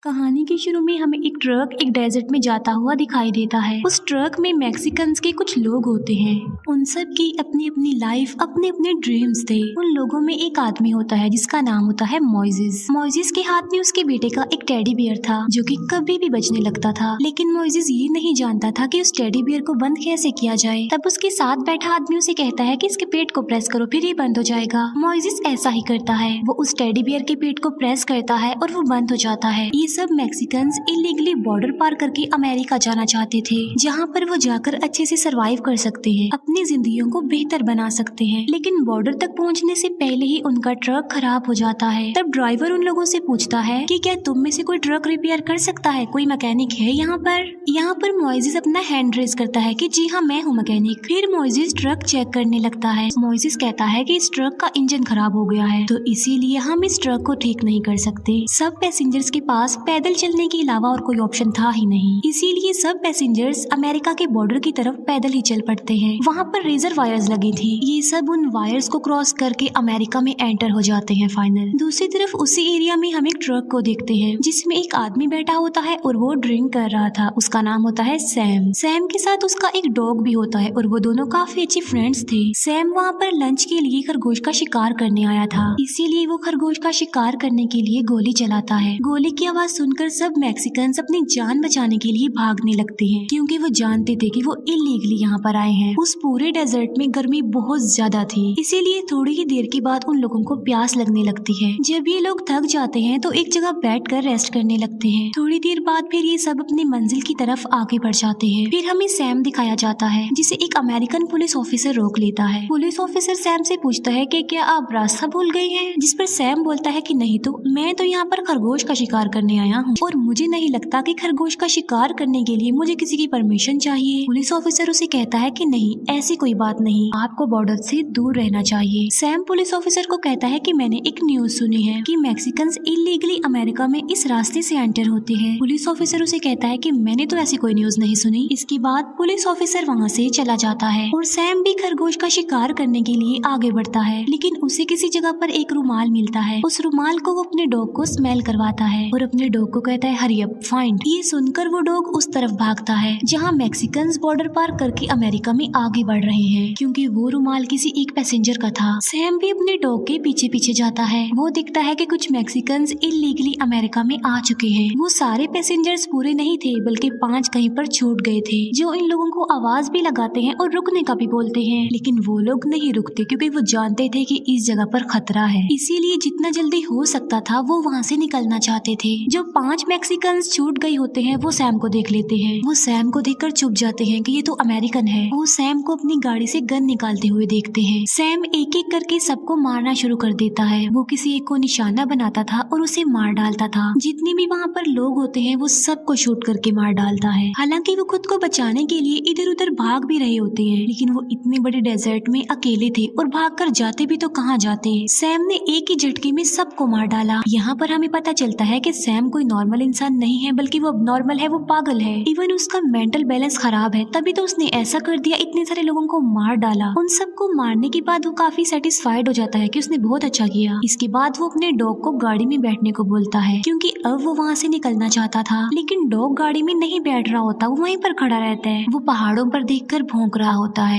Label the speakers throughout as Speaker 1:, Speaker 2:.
Speaker 1: कहानी के शुरू में हमें एक ट्रक एक डेजर्ट में जाता हुआ दिखाई देता है। उस ट्रक में मैक्सिकन्स के कुछ लोग होते हैं। उन सब की अपनी अपनी लाइफ, अपने अपने ड्रीम्स थे। उन लोगों में एक आदमी होता है जिसका नाम होता है मोइसेस। मोइसेस के हाथ में उसके बेटे का एक टेडी बियर था जो कि कभी भी बचने लगता था, लेकिन मोइसेस ये नहीं जानता था कि उस टेडी बियर को बंद कैसे किया जाए। तब उसके साथ बैठा आदमी उसे कहता है कि इसके पेट को प्रेस करो, फिर ये बंद हो जाएगा। मोइसेस ऐसा ही करता है। वो उस टेडी बियर के पेट को प्रेस करता है और वो बंद हो जाता है। ये सब मैक्सिकन्स इलीगली बॉर्डर पार करके अमेरिका जाना चाहते थे, जहाँ पर वो जाकर अच्छे से सरवाइव कर सकते हैं, अपनी जिंदगियों को बेहतर बना सकते हैं। लेकिन बॉर्डर तक पहुँचने से पहले ही उनका ट्रक खराब हो जाता है। तब ड्राइवर उन लोगों से पूछता है कि क्या तुम में से कोई ट्रक रिपेयर कर सकता है, कोई मैकेनिक है यहाँ पर मोइसेस अपना हैंड रेज करता है कि जी हाँ, मैं हूँ मैकेनिक। फिर मोइसेस ट्रक चेक करने लगता है। मोइसेस कहता है कि इस ट्रक का इंजन खराब हो गया है, तो इसीलिए हम इस ट्रक को ठीक नहीं कर सकते। सब पैसेंजर्स के पास पैदल चलने के अलावा और कोई ऑप्शन था ही नहीं, इसीलिए सब पैसेंजर्स अमेरिका के बॉर्डर की तरफ पैदल ही चल पड़ते हैं। वहाँ पर रेजर वायर्स लगी थी। ये सब उन वायर्स को क्रॉस करके अमेरिका में एंटर हो जाते हैं फाइनल। दूसरी तरफ उसी एरिया में हम एक ट्रक को देखते हैं जिसमें एक आदमी बैठा होता है और वो ड्रिंक कर रहा था। उसका नाम होता है सैम। सैम के साथ उसका एक डॉग भी होता है और वो दोनों काफी अच्छे फ्रेंड्स थे। सैम वहाँ पर लंच के लिए खरगोश का शिकार करने आया था, इसीलिए वो खरगोश का शिकार करने के लिए गोली चलाता है। गोली की आवाज सुनकर सब मैक्सिकन्स अपनी जान बचाने के लिए भागने लगते हैं, क्योंकि वो जानते थे कि वो इलीगली यहाँ पर आए हैं। उस पूरे डेजर्ट में गर्मी बहुत ज्यादा थी, इसीलिए थोड़ी ही देर के बाद उन लोगों को प्यास लगने लगती है। जब ये लोग थक जाते हैं तो एक जगह बैठकर रेस्ट करने लगते हैं। थोड़ी देर बाद फिर ये सब अपनी मंजिल की तरफ आगे बढ़ जाते हैं। फिर हमें सैम दिखाया जाता है जिसे एक अमेरिकन पुलिस ऑफिसर रोक लेता है। पुलिस ऑफिसर सैम से पूछता है कि क्या आप रास्ता भूल गए हैं, जिस पर सैम बोलता है कि नहीं तो मैं तो यहाँ पर खरगोश का शिकार करने आया हूँ और मुझे नहीं लगता कि खरगोश का शिकार करने के लिए मुझे किसी की परमिशन चाहिए। पुलिस ऑफिसर उसे कहता है कि नहीं, ऐसी कोई बात नहीं, आपको बॉर्डर से दूर रहना चाहिए। सैम पुलिस ऑफिसर को कहता है कि मैंने एक न्यूज सुनी है कि मैक्सिकन्स इलीगली अमेरिका में इस रास्ते से एंटर होते हैं। पुलिस ऑफिसर उसे कहता है कि मैंने तो ऐसी कोई न्यूज नहीं सुनी। इसके बाद पुलिस ऑफिसर वहाँ से चला जाता है और सैम भी खरगोश का शिकार करने के लिए आगे बढ़ता है, लेकिन उसे किसी जगह पर एक रुमाल मिलता है। उस रुमाल को वो अपने डॉग को स्मेल करवाता है और अपने डॉग को कहता है हरी अप फाइंड। ये सुनकर वो डॉग उस तरफ भागता है जहाँ मैक्सिकन्स बॉर्डर पार करके अमेरिका में आगे बढ़ रहे हैं, क्योंकि वो रुमाल किसी एक पैसेंजर का था। सैम भी अपने डॉग के पीछे पीछे जाता है। वो दिखता है कि कुछ मैक्सिकन्स इलीगली अमेरिका में आ चुके हैं। वो सारे पैसेंजर्स पूरे नहीं थे, बल्कि 5 कहीं पर छूट गए थे, जो इन लोगों को आवाज भी लगाते हैं और रुकने का भी बोलते हैं, लेकिन वो लोग नहीं रुकते क्योंकि वो जानते थे कि इस जगह पर खतरा है। इसीलिए जितना जल्दी हो सकता था वो वहाँ से निकलना चाहते थे। जो 5 मैक्सिकन्स छूट गए होते हैं वो सैम को देख लेते हैं। वो सैम को देखकर चुप जाते हैं कि ये तो अमेरिकन है। वो सैम को अपनी गाड़ी से गन निकालते हुए देखते हैं। सैम एक एक करके सबको मारना शुरू कर देता है। वो किसी एक को निशाना बनाता था और उसे मार डालता था। जितने भी वहाँ पर लोग होते हैं वो सबको शूट करके मार डालता है। हालांकि वो खुद को बचाने के लिए इधर उधर भाग भी रहे होते हैं, लेकिन वो इतने बड़े डेजर्ट में अकेले थे और भाग कर जाते भी तो कहाँ जाते। सैम ने एक ही झटके में सबको मार डाला। यहाँ पर हमें पता चलता है कि सैम कोई नॉर्मल इंसान नहीं है, बल्कि वो अबनॉर्मल है, वो पागल है। इवन उसका मेंटल बैलेंस खराब है, तभी तो उसने ऐसा कर दिया, इतने सारे लोगों को मार डाला। उन सबको मारने के बाद वो काफी सेटिस्फाइड हो जाता है कि उसने बहुत अच्छा किया। इसके बाद वो अपने डॉग को गाड़ी में बैठने को बोलता है, क्योंकि अब वो वहाँ से निकलना चाहता था, लेकिन डॉग गाड़ी में नहीं बैठ रहा होता, वो वहीं पर खड़ा रहता है। वो पहाड़ों पर देखकर भौंक रहा होता है।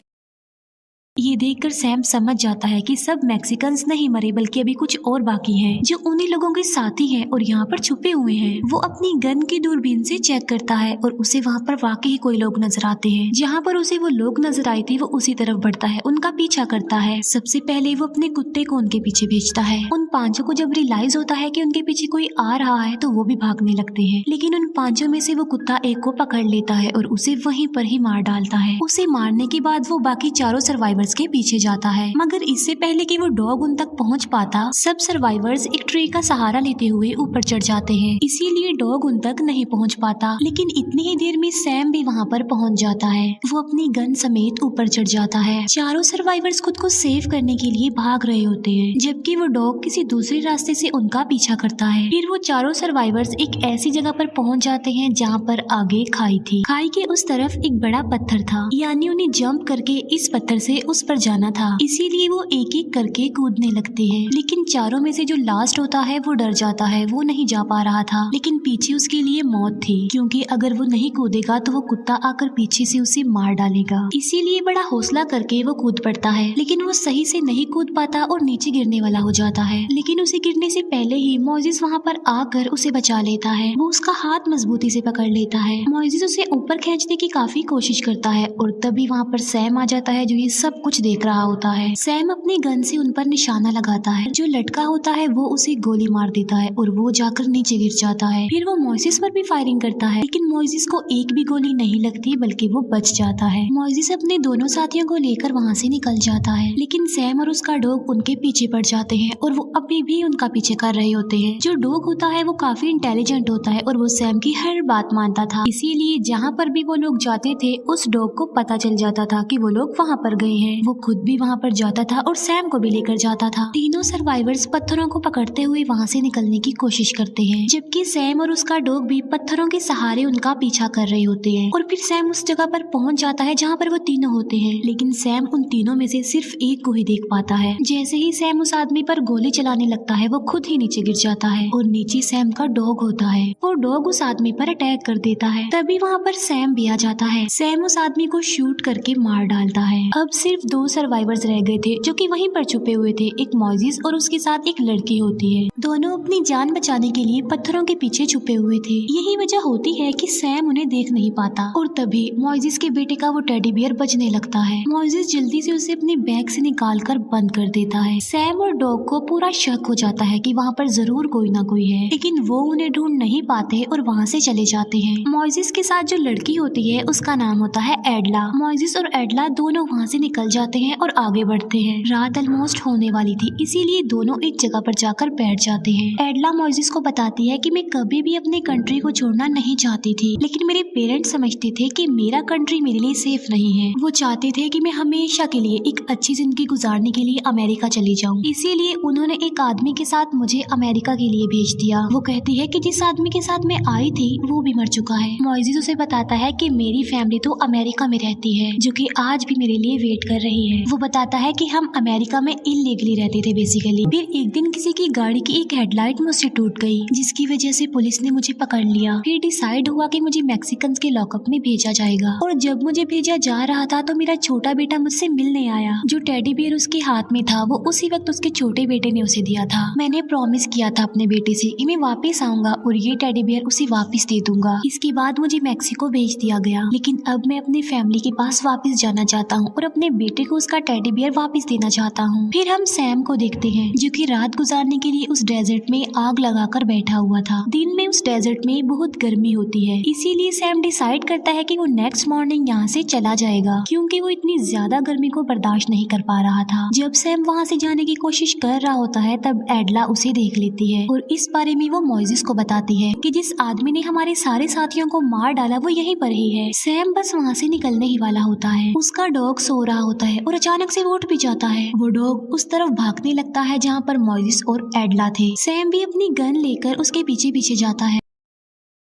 Speaker 1: ये देखकर सैम समझ जाता है कि सब मैक्सिकन्स नहीं मरे, बल्कि अभी कुछ और बाकी हैं जो उन्हीं लोगों के साथी हैं और यहाँ पर छुपे हुए हैं। वो अपनी गन की दूरबीन से चेक करता है और उसे वहाँ पर वाकई ही कोई लोग नजर आते हैं। जहाँ पर उसे वो लोग नजर आए थे वो उसी तरफ बढ़ता है, उनका पीछा करता है। सबसे पहले वो अपने कुत्ते को उनके पीछे भेजता है। उन 5 को जब रियलाइज होता है कि उनके पीछे कोई आ रहा है तो वो भी भागने लगते हैं, लेकिन उन 5 में से वो कुत्ता एक को पकड़ लेता है और उसे वहीं पर ही मार डालता है। उसे मारने के बाद वो बाकी 4 सर्वाइवर्स के पीछे जाता है, मगर इससे पहले कि वो डॉग उन तक पहुंच पाता, सब सर्वाइवर्स एक ट्री का सहारा लेते हुए ऊपर चढ़ जाते हैं, इसीलिए डॉग उन तक नहीं पहुंच पाता। लेकिन इतनी ही देर में सैम भी वहां पर पहुंच जाता है। वो अपनी गन समेत ऊपर चढ़ जाता है। 4 सर्वाइवर्स खुद को सेव करने के लिए भाग रहे होते हैं, जबकि वो डॉग किसी दूसरे रास्ते से उनका पीछा करता है। फिर वो 4 सर्वाइवर्स एक ऐसी जगह पर पहुंच जाते हैं जहाँ पर आगे खाई थी। खाई के उस तरफ एक बड़ा पत्थर था, यानी उन्हें जंप करके इस पत्थर से उस पर जाना था, इसीलिए वो एक एक करके कूदने लगते हैं। लेकिन चारों में से जो लास्ट होता है वो डर जाता है, वो नहीं जा पा रहा था। लेकिन पीछे उसके लिए मौत थी, क्योंकि अगर वो नहीं कूदेगा तो वो कुत्ता आकर पीछे से उसे मार डालेगा। इसीलिए बड़ा हौसला करके वो कूद पड़ता है, लेकिन वो सही से नहीं कूद पाता और नीचे गिरने वाला हो जाता है। लेकिन उसे गिरने से पहले ही मोइसेस वहाँ पर आकर उसे बचा लेता है। वो उसका हाथ मजबूती से पकड़ लेता है। मोइसेस उसे ऊपर खींचने की काफी कोशिश करता है और तभी वहाँ पर सैम आ जाता है, जो ये सब कुछ देख रहा होता है। सैम अपनी गन से उन पर निशाना लगाता है। जो लड़का होता है वो उसे गोली मार देता है और वो जाकर नीचे गिर जाता है। फिर वो मोइसेस पर भी फायरिंग करता है, लेकिन मोइसेस को एक भी गोली नहीं लगती, बल्कि वो बच जाता है। मोइसेस अपने दोनों साथियों को लेकर वहाँ से निकल जाता है, लेकिन सैम और उसका डॉग उनके पीछे पड़ जाते हैं और वो अभी भी उनका पीछे कर रहे होते हैं। जो डॉग होता है वो काफी इंटेलिजेंट होता है और वो सैम की हर बात मानता था, इसीलिए जहाँ पर भी वो लोग जाते थे उस डॉग को पता चल जाता था कि वो लोग वहाँ पर गए हैं। वो खुद भी वहाँ पर जाता था और सैम को भी लेकर जाता था। तीनों सर्वाइवर्स पत्थरों को पकड़ते हुए वहाँ से निकलने की कोशिश करते हैं, जबकि सैम और उसका डॉग भी पत्थरों के सहारे उनका पीछा कर रहे होते हैं। और फिर सैम उस जगह पर पहुँच जाता है जहाँ पर वो तीनों होते हैं, लेकिन सैम उन तीनों में से सिर्फ एक को ही देख पाता है। जैसे ही सैम उस आदमी पर गोली चलाने लगता है वो खुद ही नीचे गिर जाता है और नीचे सैम का डॉग होता है। वो डॉग उस आदमी पर अटैक कर देता है। तभी वहाँ पर सैम भी आ जाता है। सैम उस आदमी को शूट करके मार डालता है। अब सिर्फ 2 सर्वाइवर्स रह गए थे जो कि वहीं पर छुपे हुए थे, एक मोइसेस और उसके साथ एक लड़की होती है। दोनों अपनी जान बचाने के लिए पत्थरों के पीछे छुपे हुए थे। यही वजह होती है कि सैम उन्हें देख नहीं पाता और तभी मोइसेस के बेटे का वो टेडी बियर बजने लगता है। मोइसेस जल्दी से उसे अपने बैग से निकाल कर बंद कर देता है। सैम और डॉग को पूरा शक हो जाता है कि वहाँ पर जरूर कोई ना कोई है, लेकिन वो उन्हें ढूंढ नहीं पाते और वहाँ से चले जाते हैं। मोइसेस के साथ जो लड़की होती है उसका नाम होता है एडला। मोइसेस और एडला दोनों वहाँ से निकल जाते हैं और आगे बढ़ते हैं। रात ऑलमोस्ट होने वाली थी, इसीलिए दोनों एक जगह पर जाकर बैठ जाते हैं। एडला मोइसेस को बताती है कि मैं कभी भी अपने कंट्री को छोड़ना नहीं चाहती थी, लेकिन मेरे पेरेंट्स समझते थे कि मेरा कंट्री मेरे लिए सेफ नहीं है। वो चाहते थे कि मैं हमेशा के लिए एक अच्छी जिंदगी गुजारने के लिए अमेरिका चली जाऊँ, इसीलिए उन्होंने एक आदमी के साथ मुझे अमेरिका के लिए भेज दिया। वो कहती है कि जिस आदमी के साथ मैं आई थी वो भी मर चुका है। मोइसेस उसे बताता है कि मेरी फैमिली तो अमेरिका में रहती है, जो कि आज भी मेरे लिए वेट कर रही है। वो बताता है कि हम अमेरिका में इलीगली रहते थे बेसिकली। फिर एक दिन किसी की गाड़ी की एक हेडलाइट मुझसे टूट गई, जिसकी वजह से पुलिस ने मुझे पकड़ लिया। फिर डिसाइड हुआ कि मुझे मैक्सिकन्स के लॉकअप में भेजा जाएगा, और जब मुझे भेजा जा रहा था तो मेरा छोटा बेटा मुझसे मिलने आया। जो टेडी बियर उसके हाथ में था वो उसी वक्त उसके छोटे बेटे ने उसे दिया था। मैंने प्रॉमिस किया था अपने बेटे से कि मैं वापस आऊंगा और ये टेडी बियर उसे वापस दे दूंगा। इसके बाद मुझे मैक्सिको भेज दिया गया, लेकिन अब मैं अपने फैमिली के पास वापस जाना चाहता हूँ और अपने बेटे को उसका टेडी बियर वापस देना चाहता हूँ। फिर हम सैम को देखते हैं, जो कि रात गुजारने के लिए उस डेजर्ट में आग लगाकर बैठा हुआ था। दिन में उस डेजर्ट में बहुत गर्मी होती है, इसीलिए सैम डिसाइड करता है कि वो नेक्स्ट मॉर्निंग यहाँ से चला जाएगा, क्योंकि वो इतनी ज्यादा गर्मी को बर्दाश्त नहीं कर पा रहा था। जब सैम वहाँ से जाने की कोशिश कर रहा होता है तब एडला उसे देख लेती है और इस बारे में वो मोइसेस को बताती है कि जिस आदमी ने हमारे सारे साथियों को मार डाला वो यहीं पर ही है। सैम बस वहाँ से निकलने ही वाला होता है। उसका डॉग सो रहा होता है और अचानक से वो उठ भी जाता है। वो डॉग उस तरफ भागने लगता है जहाँ पर मोइसेस और एडला थे। सैम भी अपनी गन लेकर उसके पीछे पीछे जाता है।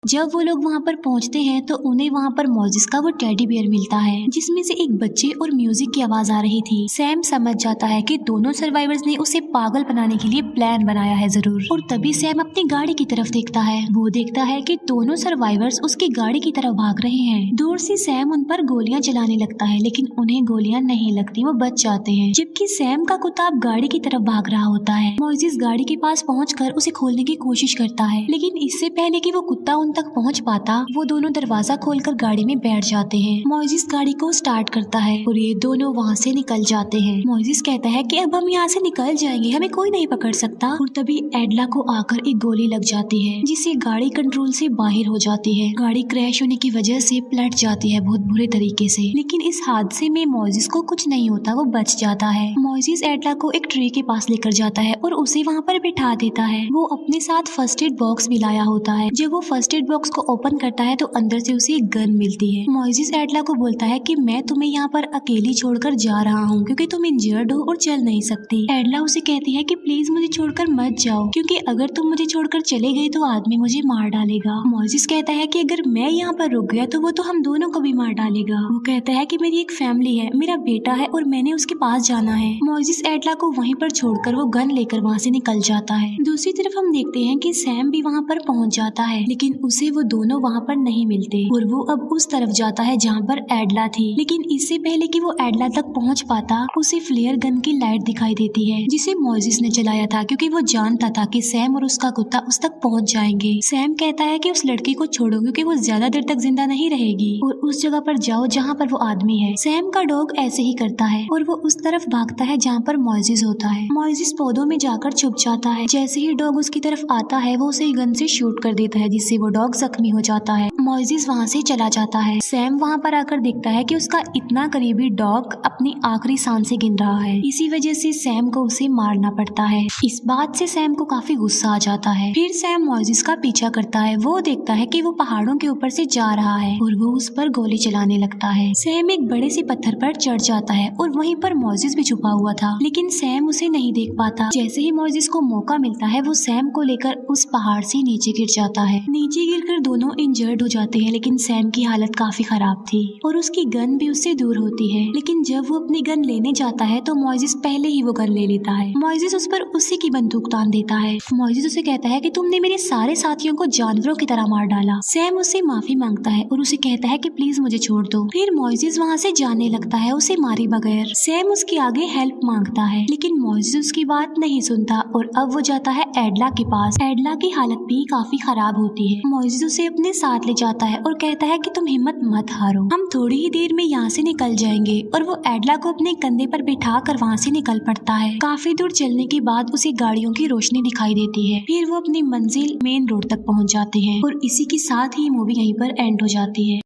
Speaker 1: जब वो लोग वहाँ पर पहुँचते हैं तो उन्हें वहाँ पर मोइसेस का वो टेडी बियर मिलता है, जिसमें से एक बच्चे और म्यूजिक की आवाज आ रही थी। सैम समझ जाता है कि दोनों सर्वाइवर्स ने उसे पागल बनाने के लिए प्लान बनाया है जरूर। और तभी सैम अपनी गाड़ी की तरफ देखता है। वो देखता है कि दोनों सर्वाइवर्स उसकी गाड़ी की तरफ भाग रहे हैं। दूर से सैम उन पर गोलियां चलाने लगता है, लेकिन उन्हें गोलियां नहीं लगती, वो बच जाते हैं। जबकि सैम का कुत्ता अब गाड़ी की तरफ भाग रहा होता है। मोइसेस गाड़ी के पास पहुँचकर उसे खोलने की कोशिश करता है, लेकिन इससे पहले कि वो कुत्ता तक पहुंच पाता वो दोनों दरवाजा खोलकर गाड़ी में बैठ जाते हैं। मोइसेस गाड़ी को स्टार्ट करता है और ये दोनों वहाँ से निकल जाते हैं। मोइसेस कहता है कि अब हम यहाँ से निकल जाएंगे, हमें कोई नहीं पकड़ सकता। और तभी एडला को आकर एक गोली लग जाती है, जिससे गाड़ी कंट्रोल से बाहर हो जाती है। गाड़ी क्रैश होने की वजह से पलट जाती है बहुत बुरे तरीके से, लेकिन इस हादसे में मोइसेस को कुछ नहीं होता, वो बच जाता है। मोइसेस एडला को एक ट्री के पास लेकर जाता है और उसे वहाँ पर बिठा देता है। वो अपने साथ फर्स्ट एड बॉक्स भी लाया होता है। जब वो first aid first aid box को ओपन करता है तो अंदर से उसे एक गन मिलती है। मोइसेस एडला को बोलता है कि मैं तुम्हें यहाँ पर अकेली छोड़कर जा रहा हूँ क्योंकि तुम इंजर्ड हो और चल नहीं सकती। एडला उसे कहती है कि प्लीज मुझे छोड़कर मत जाओ क्योंकि अगर तुम मुझे छोड़कर चले गए तो आदमी मुझे मार डालेगा। मोइसेस कहता है कि अगर मैं यहाँ पर रुक गया तो वो तो हम दोनों को भी मार डालेगा। वो कहता है कि मेरी एक फैमिली है, मेरा बेटा है और मैंने उसके पास जाना है। मोइसेस एडला को वहीं पर छोड़कर वो गन लेकर वहाँ से निकल जाता है। दूसरी तरफ हम देखते हैं कि सैम भी वहाँ पर पहुँच जाता है लेकिन उसे वो दोनों वहाँ पर नहीं मिलते और वो अब उस तरफ जाता है जहाँ पर एडला थी। लेकिन इससे पहले कि वो एडला तक पहुँच पाता उसे फ्लेयर गन की लाइट दिखाई देती है जिसे मोइसेस ने चलाया था क्योंकि वो जानता था कि सैम और उसका कुत्ता उस तक पहुँच जाएंगे। सैम कहता है कि उस लड़की को छोड़ो क्योंकि वो ज्यादा देर तक जिंदा नहीं रहेगी और उस जगह पर जाओ जहाँ पर वो आदमी है। सैम का डॉग ऐसे ही करता है और वो उस तरफ भागता है जहाँ पर मोइसेस होता है। मोइसेस पौधों में जाकर छुप जाता है। जैसे ही डॉग उसकी तरफ आता है वो उसे गन से शूट कर देता है जिससे वो डॉग जख्मी हो जाता है। मोइसेस वहाँ से चला जाता है। सैम वहाँ पर आकर देखता है कि उसका इतना करीबी डॉग अपनी आखिरी सांस से गिन रहा है। इसी वजह से सैम को उसे मारना पड़ता है। इस बात से सैम को काफी गुस्सा आ जाता है। फिर सैम मोइसेस का पीछा करता है। वो देखता है कि वो पहाड़ों के ऊपर से जा रहा है और वो उस पर गोली चलाने लगता है। सैम एक बड़े से पत्थर पर चढ़ जाता है और वहीं पर मोइसेस भी छुपा हुआ था लेकिन सैम उसे नहीं देख पाता। जैसे ही मोइसेस को मौका मिलता है वो सैम को लेकर उस पहाड़ से नीचे गिर जाता है। नीचे गिरकर दोनों इंजर्ड हो जाते हैं लेकिन सैम की हालत काफी खराब थी और उसकी गन भी उससे दूर होती है। लेकिन जब वो अपनी गन लेने जाता है तो मोइसेस पहले ही वो गन ले लेता है। मोइसेस उस पर उसी की बंदूक तान देता है। मोइसेस उसे कहता है कि तुमने मेरे सारे साथियों को जानवरों की तरह मार डाला। सैम उससे माफी मांगता है और उसे कहता है कि प्लीज मुझे छोड़ दो। फिर मोइसेस वहाँ से जाने लगता है उसे मारे बगैर। सैम उसके आगे हेल्प मांगता है लेकिन मोइसेस उसकी बात नहीं सुनता और अब वो जाता है एडला के पास। एडला की हालत भी काफी खराब होती है। मोइसेस उसे अपने साथ ले जाता है और कहता है कि तुम हिम्मत मत हारो, हम थोड़ी ही देर में यहाँ से निकल जाएंगे। और वो एडला को अपने कंधे पर बिठा कर वहाँ से निकल पड़ता है। काफी दूर चलने के बाद उसे गाड़ियों की रोशनी दिखाई देती है। फिर वो अपनी मंजिल मेन रोड तक पहुँच जाते हैं और इसी के साथ ही मूवी यहीं पर एंड हो जाती है।